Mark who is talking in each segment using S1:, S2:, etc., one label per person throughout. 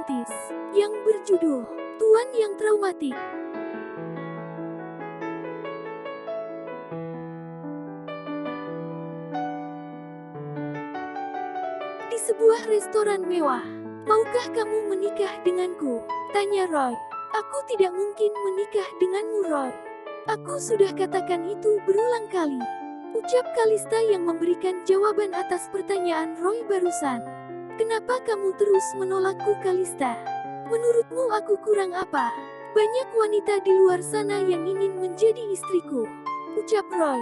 S1: dramatis yang berjudul Tuan yang Traumatik. Di sebuah restoran mewah. "Maukah kamu menikah denganku?" tanya Roy. "Aku tidak mungkin menikah denganmu, Roy. Aku sudah katakan itu berulang kali," ucap Kalista yang memberikan jawaban atas pertanyaan Roy barusan. "Kenapa kamu terus menolakku, Kalista? Menurutmu aku kurang apa? Banyak wanita di luar sana yang ingin menjadi istriku," ucap Roy.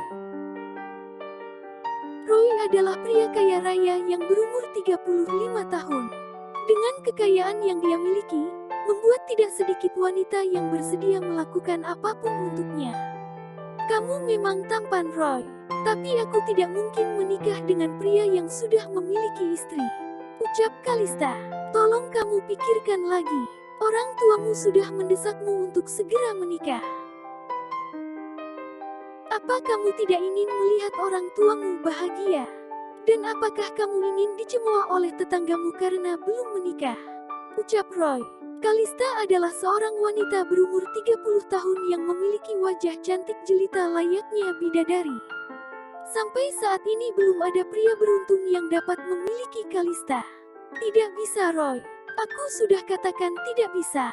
S1: Roy adalah pria kaya raya yang berumur 35 tahun. Dengan kekayaan yang dia miliki, membuat tidak sedikit wanita yang bersedia melakukan apapun untuknya. "Kamu memang tampan, Roy, tapi aku tidak mungkin menikah dengan pria yang sudah memiliki istri," ucap Kalista. "Tolong kamu pikirkan lagi. Orang tuamu sudah mendesakmu untuk segera menikah. Apa kamu tidak ingin melihat orang tuamu bahagia? Dan apakah kamu ingin dicemooh oleh tetanggamu karena belum menikah?" ucap Roy. Kalista adalah seorang wanita berumur 30 tahun yang memiliki wajah cantik jelita layaknya bidadari. Sampai saat ini belum ada pria beruntung yang dapat memiliki Kalista. "Tidak bisa, Roy. Aku sudah katakan tidak bisa.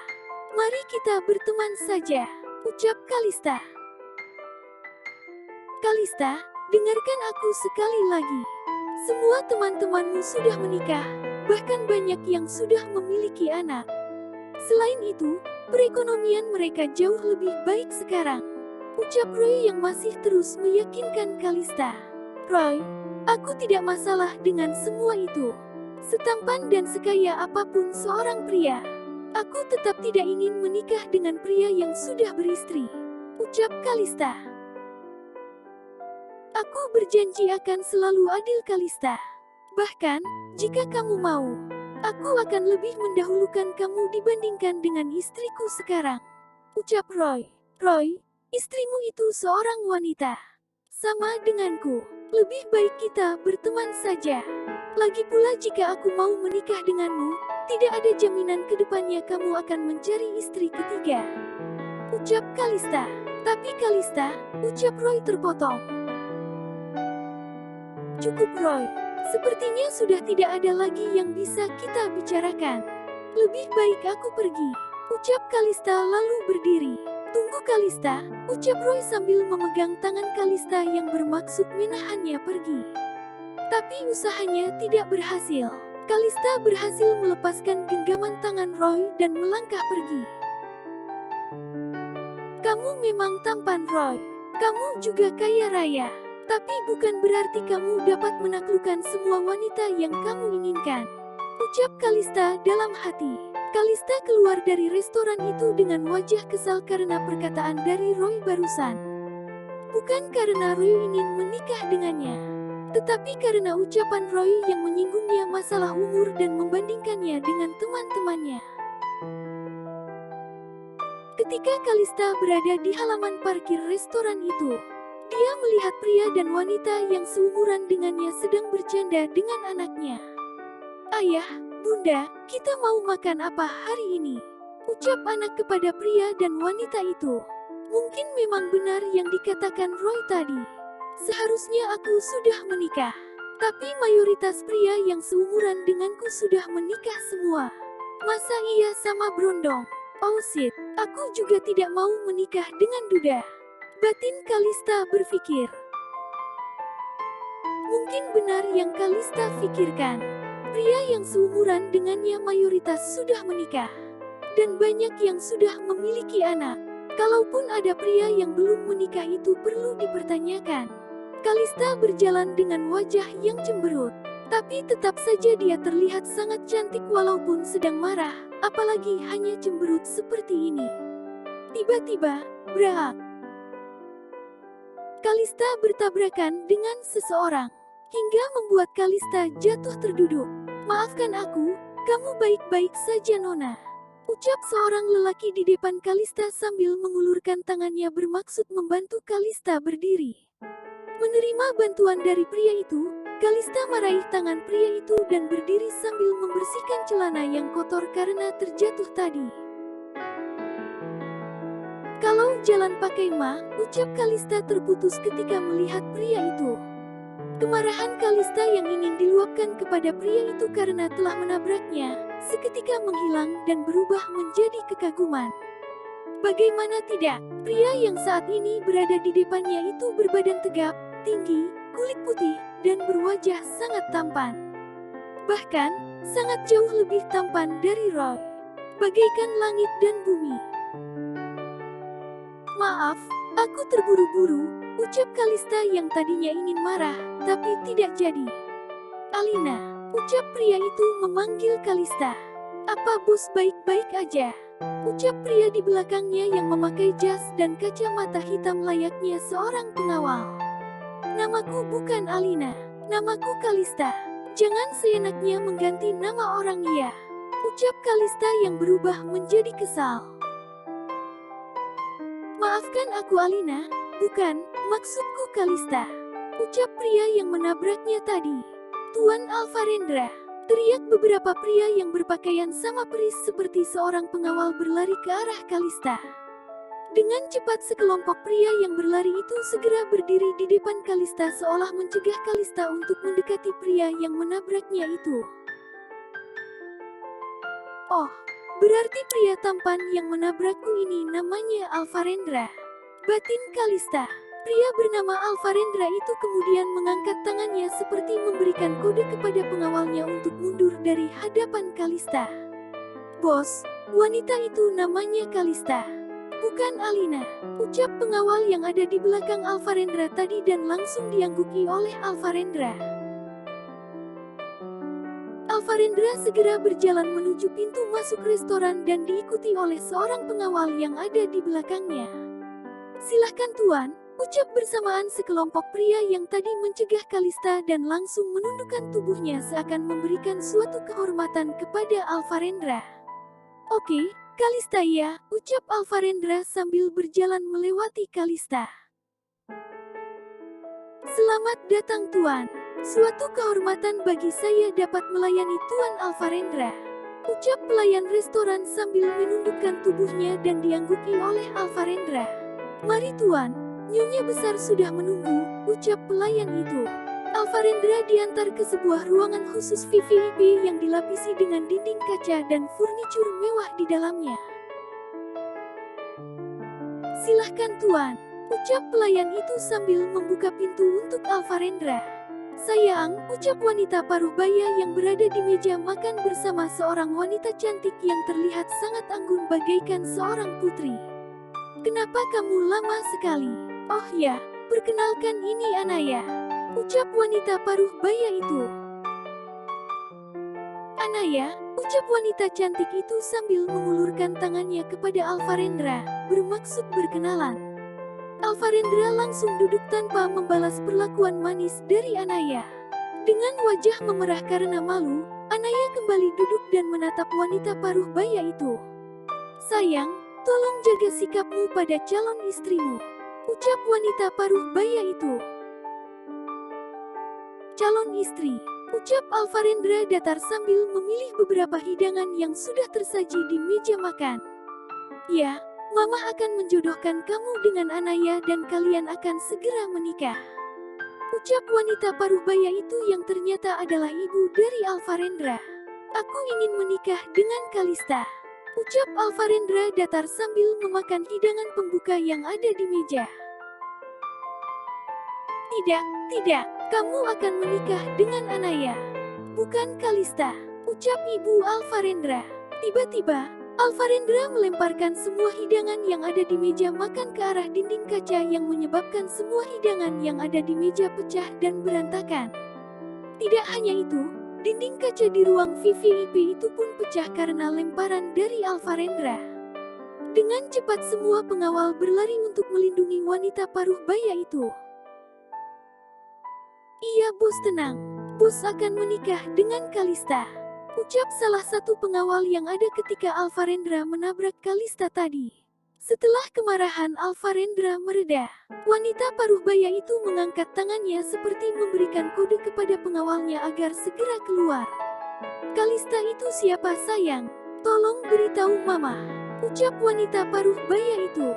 S1: Mari kita berteman saja," ucap Kalista. "Kalista, dengarkan aku sekali lagi. Semua teman-temanmu sudah menikah, bahkan banyak yang sudah memiliki anak. Selain itu, perekonomian mereka jauh lebih baik sekarang," ucap Roy yang masih terus meyakinkan Kalista. "Roy, aku tidak masalah dengan semua itu. Setampan dan sekaya apapun seorang pria, aku tetap tidak ingin menikah dengan pria yang sudah beristri," ucap Kalista. "Aku berjanji akan selalu adil, Kalista. Bahkan, jika kamu mau, aku akan lebih mendahulukan kamu dibandingkan dengan istriku sekarang," ucap Roy. "Roy, istrimu itu seorang wanita. Sama denganku. Lebih baik kita berteman saja. Lagi pula jika aku mau menikah denganmu, tidak ada jaminan ke depannya kamu akan mencari istri ketiga," ucap Kalista. "Tapi Kalista," ucap Roy terpotong. "Cukup, Roy. Sepertinya sudah tidak ada lagi yang bisa kita bicarakan. Lebih baik aku pergi," ucap Kalista lalu berdiri. "Tunggu, Kalista," ucap Roy sambil memegang tangan Kalista yang bermaksud menahannya pergi. Tapi usahanya tidak berhasil. Kalista berhasil melepaskan genggaman tangan Roy dan melangkah pergi. "Kamu memang tampan, Roy. Kamu juga kaya raya. Tapi bukan berarti kamu dapat menaklukkan semua wanita yang kamu inginkan," ucap Kalista dalam hati. Kalista keluar dari restoran itu dengan wajah kesal karena perkataan dari Roy barusan. Bukan karena Roy ingin menikah dengannya, tetapi karena ucapan Roy yang menyinggungnya masalah umur dan membandingkannya dengan teman-temannya. Ketika Kalista berada di halaman parkir restoran itu, dia melihat pria dan wanita yang seumuran dengannya sedang bercanda dengan anaknya. "Ayah, Bunda, kita mau makan apa hari ini?" ucap anak kepada pria dan wanita itu. Mungkin memang benar yang dikatakan Roy tadi. Seharusnya aku sudah menikah. Tapi mayoritas pria yang seumuran denganku sudah menikah semua. Masa iya sama berondong? Oh shit, aku juga tidak mau menikah dengan duda, batin Kalista berpikir. Mungkin benar yang Kalista pikirkan. Pria yang seumuran dengannya mayoritas sudah menikah. Dan banyak yang sudah memiliki anak. Kalaupun ada pria yang belum menikah itu perlu dipertanyakan. Kalista berjalan dengan wajah yang cemberut. Tapi tetap saja dia terlihat sangat cantik walaupun sedang marah, apalagi hanya cemberut seperti ini. Tiba-tiba, brak. Kalista bertabrakan dengan seseorang, hingga membuat Kalista jatuh terduduk. "Maafkan aku, kamu baik-baik saja, Nona?" ucap seorang lelaki di depan Kalista sambil mengulurkan tangannya bermaksud membantu Kalista berdiri. Menerima bantuan dari pria itu, Kalista meraih tangan pria itu dan berdiri sambil membersihkan celana yang kotor karena terjatuh tadi. Kalau jalan pakai ma, ucap Kalista terputus ketika melihat pria itu. Kemarahan Kalista yang ingin diluapkan kepada pria itu karena telah menabraknya, seketika menghilang dan berubah menjadi kekaguman. Bagaimana tidak, pria yang saat ini berada di depannya itu berbadan tegap, tinggi, kulit putih, dan berwajah sangat tampan. Bahkan, sangat jauh lebih tampan dari Roy. Bagaikan langit dan bumi. Maaf, aku terburu-buru, ucap Kalista yang tadinya ingin marah, tapi tidak jadi. Alina, ucap pria itu memanggil Kalista. Apa bos baik-baik aja? Ucap pria di belakangnya yang memakai jas dan kacamata hitam layaknya seorang pengawal. Namaku bukan Alina, namaku Kalista. Jangan seenaknya mengganti nama orang ya. Ucap Kalista yang berubah menjadi kesal. Maafkan aku Alina, bukan, maksudku Kalista. Ucap pria yang menabraknya tadi. Tuan Alvarendra. Teriak beberapa pria yang berpakaian sama persis seperti seorang pengawal berlari ke arah Kalista. Dengan cepat sekelompok pria yang berlari itu segera berdiri di depan Kalista seolah mencegah Kalista untuk mendekati pria yang menabraknya itu. Oh, berarti pria tampan yang menabrakku ini namanya Alvarendra. Batin Kalista. Pria bernama Alvarendra itu kemudian mengangkat tangannya seperti memberikan kode kepada pengawalnya untuk mundur dari hadapan Kalista. Bos, wanita itu namanya Kalista. Bukan Alina, ucap pengawal yang ada di belakang Alvarendra tadi dan langsung diangguki oleh Alvarendra. Alvarendra segera berjalan menuju pintu masuk restoran dan diikuti oleh seorang pengawal yang ada di belakangnya. Silahkan tuan, ucap bersamaan sekelompok pria yang tadi mencegah Kalista dan langsung menundukkan tubuhnya seakan memberikan suatu kehormatan kepada Alvarendra. Oke, Kalista ya, ucap Alvarendra sambil berjalan melewati Kalista. Selamat datang tuan. Suatu kehormatan bagi saya dapat melayani Tuan Alvarendra. Ucap pelayan restoran sambil menundukkan tubuhnya dan diangguki oleh Alvarendra. Mari tuan, nyonya besar sudah menunggu, ucap pelayan itu. Alvarendra diantar ke sebuah ruangan khusus VIP yang dilapisi dengan dinding kaca dan furnitur mewah di dalamnya. Silahkan tuan, ucap pelayan itu sambil membuka pintu untuk Alvarendra. Sayang, ucap wanita paruh baya yang berada di meja makan bersama seorang wanita cantik yang terlihat sangat anggun bagaikan seorang putri. Kenapa kamu lama sekali? Oh ya, perkenalkan ini Anaya, ucap wanita paruh baya itu. Anaya, ucap wanita cantik itu sambil mengulurkan tangannya kepada Alvarendra, bermaksud berkenalan. Alvarendra langsung duduk tanpa membalas perlakuan manis dari Anaya. Dengan wajah memerah karena malu, Anaya kembali duduk dan menatap wanita paruh baya itu. Sayang, tolong jaga sikapmu pada calon istrimu, ucap wanita paruh baya itu. Calon istri, ucap Alvarendra datar sambil memilih beberapa hidangan yang sudah tersaji di meja makan. Ya, Mama akan menjodohkan kamu dengan Anaya dan kalian akan segera menikah. Ucap wanita paruh baya itu yang ternyata adalah ibu dari Alvarendra. Aku ingin menikah dengan Kalista, ucap Alvarendra datar sambil memakan hidangan pembuka yang ada di meja. Tidak, kamu akan menikah dengan Anaya, bukan Kalista, ucap ibu Alvarendra. Tiba-tiba, Alvarendra melemparkan semua hidangan yang ada di meja makan ke arah dinding kaca yang menyebabkan semua hidangan yang ada di meja pecah dan berantakan. Tidak hanya itu, dinding kaca di ruang VIP itu pun pecah karena lemparan dari Alvarendra. Dengan cepat semua pengawal berlari untuk melindungi wanita paruh baya itu. Iya bos, tenang. Bos akan menikah dengan Kalista, ucap salah satu pengawal yang ada ketika Alvarendra menabrak Kalista tadi. Setelah kemarahan Alvarendra mereda, wanita paruh baya itu mengangkat tangannya seperti memberikan kode kepada pengawalnya agar segera keluar. Kalista itu siapa sayang? Tolong beritahu mama, ucap wanita paruh baya itu.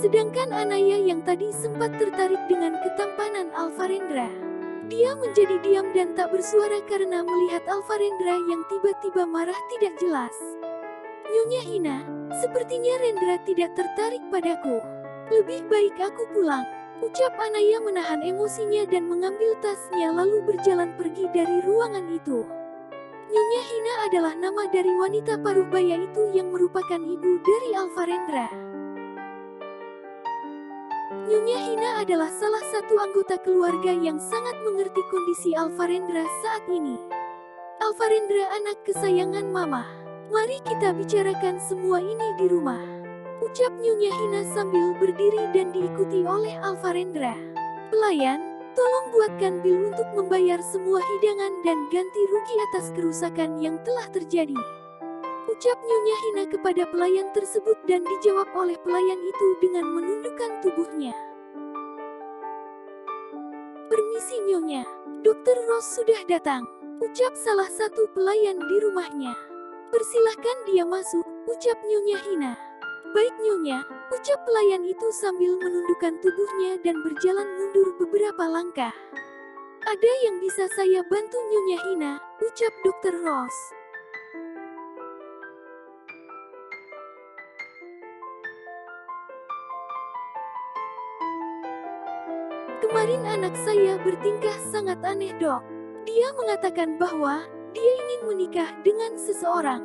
S1: Sedangkan Anaya yang tadi sempat tertarik dengan ketampanan Alvarendra, dia menjadi diam dan tak bersuara karena melihat Alvarendra yang tiba-tiba marah tidak jelas. Nyonya Hina, sepertinya Rendra tidak tertarik padaku. Lebih baik aku pulang, ucap Anaya menahan emosinya dan mengambil tasnya lalu berjalan pergi dari ruangan itu. Nyonya Hina adalah nama dari wanita paruh baya itu yang merupakan ibu dari Alvarendra. Nyonya Hina adalah salah satu anggota keluarga yang sangat mengerti kondisi Alvarendra saat ini. Alvarendra anak kesayangan mama. Mari kita bicarakan semua ini di rumah, ucap Nyonya Hina sambil berdiri dan diikuti oleh Alvarendra. Pelayan, tolong buatkan bil untuk membayar semua hidangan dan ganti rugi atas kerusakan yang telah terjadi, ucap Nyonya Hina kepada pelayan tersebut dan dijawab oleh pelayan itu dengan menundukkan tubuhnya. Permisi Nyonya, Dokter Rose sudah datang, ucap salah satu pelayan di rumahnya. Persilahkan dia masuk, ucap Nyonya Hina. Baik Nyonya, ucap pelayan itu sambil menundukkan tubuhnya dan berjalan mundur beberapa langkah. Ada yang bisa saya bantu Nyonya Hina, ucap Dokter Rose. Kemarin anak saya bertingkah sangat aneh dok. Dia mengatakan bahwa dia ingin menikah dengan seseorang,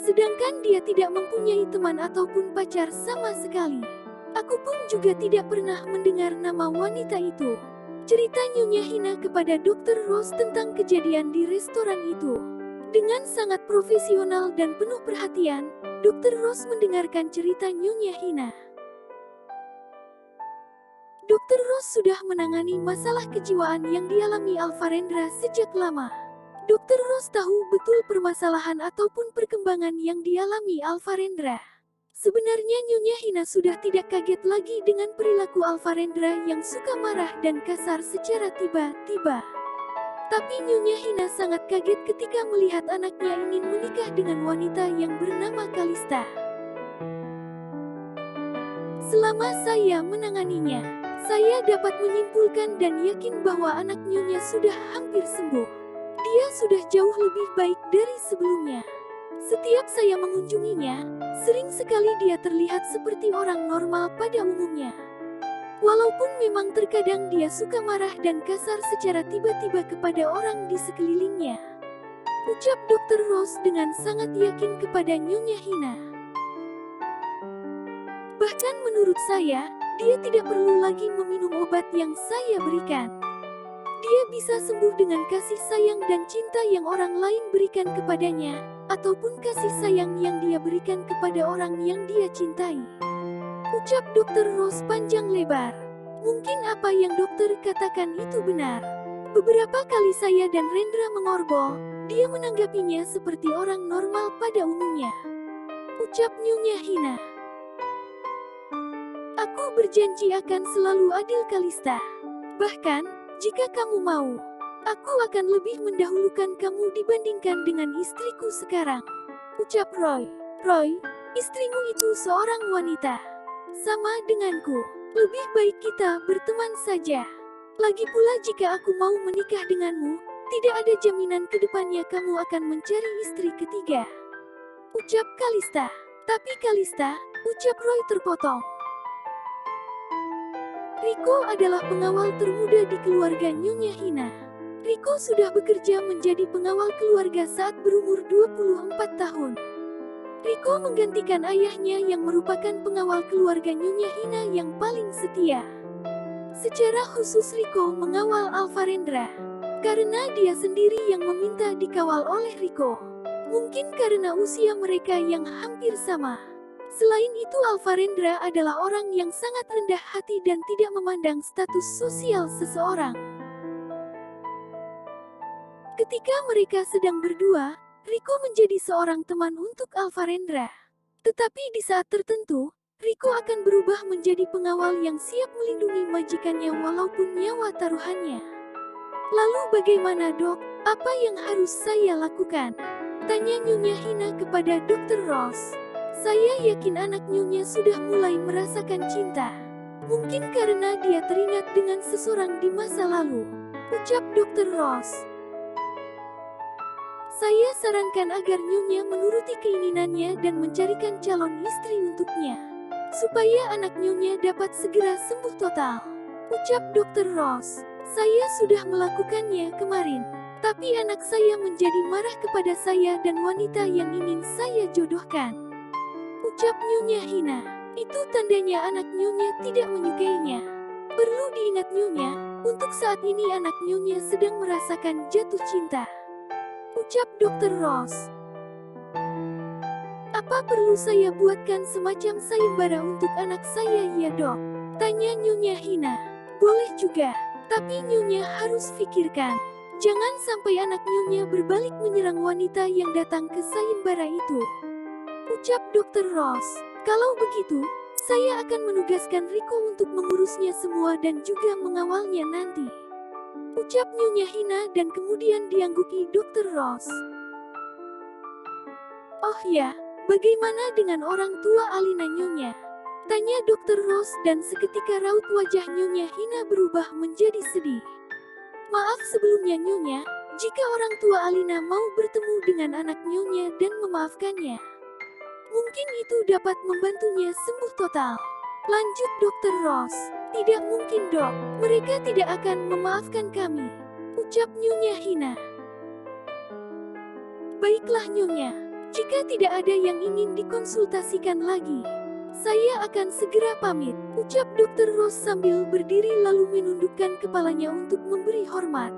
S1: sedangkan dia tidak mempunyai teman ataupun pacar sama sekali. Aku pun juga tidak pernah mendengar nama wanita itu. Cerita Nyonya Hina kepada Dokter Rose tentang kejadian di restoran itu. Dengan sangat profesional dan penuh perhatian, Dokter Rose mendengarkan cerita Nyonya Hina. Dokter Rose sudah menangani masalah kejiwaan yang dialami Alvarendra sejak lama. Dokter Rose tahu betul permasalahan ataupun perkembangan yang dialami Alvarendra. Sebenarnya Nyonya Hina sudah tidak kaget lagi dengan perilaku Alvarendra yang suka marah dan kasar secara tiba-tiba. Tapi Nyonya Hina sangat kaget ketika melihat anaknya ingin menikah dengan wanita yang bernama Kalista. Selama saya menanganinya, saya dapat menyimpulkan dan yakin bahwa anak Nyonya sudah hampir sembuh. Dia sudah jauh lebih baik dari sebelumnya. Setiap saya mengunjunginya, sering sekali dia terlihat seperti orang normal pada umumnya. Walaupun memang terkadang dia suka marah dan kasar secara tiba-tiba kepada orang di sekelilingnya, ucap Dokter Rose dengan sangat yakin kepada Nyonya Hina. Bahkan menurut saya, dia tidak perlu lagi meminum obat yang saya berikan. Dia bisa sembuh dengan kasih sayang dan cinta yang orang lain berikan kepadanya, ataupun kasih sayang yang dia berikan kepada orang yang dia cintai, ucap Dokter Rose panjang lebar. Mungkin apa yang dokter katakan itu benar. Beberapa kali saya dan Rendra mengobrol, dia menanggapinya seperti orang normal pada umumnya, ucap Nyonya Hina. Aku berjanji akan selalu adil Kalista. Bahkan, jika kamu mau, aku akan lebih mendahulukan kamu dibandingkan dengan istriku sekarang, ucap Roy. Roy, istrimu itu seorang wanita. Sama denganku, lebih baik kita berteman saja. Lagi pula jika aku mau menikah denganmu, tidak ada jaminan ke depannya kamu akan mencari istri ketiga, ucap Kalista. Tapi Kalista, ucap Roy terpotong. Riko adalah pengawal termuda di keluarga Nyonya Hina. Riko sudah bekerja menjadi pengawal keluarga saat berumur 24 tahun. Riko menggantikan ayahnya yang merupakan pengawal keluarga Nyonya Hina yang paling setia. Secara khusus Riko mengawal Alvarendra, karena dia sendiri yang meminta dikawal oleh Riko. Mungkin karena usia mereka yang hampir sama. Selain itu Alvarendra adalah orang yang sangat rendah hati dan tidak memandang status sosial seseorang. Ketika mereka sedang berdua, Riko menjadi seorang teman untuk Alvarendra. Tetapi di saat tertentu, Riko akan berubah menjadi pengawal yang siap melindungi majikannya walaupun nyawa taruhannya. Lalu bagaimana dok? Apa yang harus saya lakukan? Tanya Nyonya Hina kepada Dokter Rose. Saya yakin anak Nyonya sudah mulai merasakan cinta. Mungkin karena dia teringat dengan seseorang di masa lalu. Ucap Dokter Rose. Saya sarankan agar Nyonya menuruti keinginannya dan mencarikan calon istri untuknya. Supaya anak Nyonya dapat segera sembuh total. Ucap Dokter Rose. Saya sudah melakukannya kemarin. Tapi anak saya menjadi marah kepada saya dan wanita yang ingin saya jodohkan. Ucap Nyonya Hina. Itu tandanya anak Nyonya tidak menyukainya. Perlu diingat Nyonya, untuk saat ini anak Nyonya sedang merasakan jatuh cinta. Ucap Dokter Rose. Apa perlu saya buatkan semacam sayembara untuk anak saya ya dok? Tanya Nyonya Hina. Boleh juga, tapi Nyonya harus pikirkan. Jangan sampai anak Nyonya berbalik menyerang wanita yang datang ke sayembara itu. Ucap Dokter Rose. Kalau begitu, saya akan menugaskan Riko untuk mengurusnya semua dan juga mengawalnya nanti. Ucap Nyonya Hina dan kemudian diangguki Dokter Rose. Oh ya, bagaimana dengan orang tua Alina Nyonya? Tanya Dokter Rose dan seketika raut wajah Nyonya Hina berubah menjadi sedih. Maaf sebelumnya Nyonya, jika orang tua Alina mau bertemu dengan anak Nyonya dan memaafkannya. Mungkin itu dapat membantunya sembuh total. Lanjut Dokter Rose. Tidak mungkin dok, mereka tidak akan memaafkan kami. Ucap Nyonya Hina. Baiklah Nyonya, jika tidak ada yang ingin dikonsultasikan lagi, saya akan segera pamit. Ucap Dokter Rose sambil berdiri lalu menundukkan kepalanya untuk memberi hormat.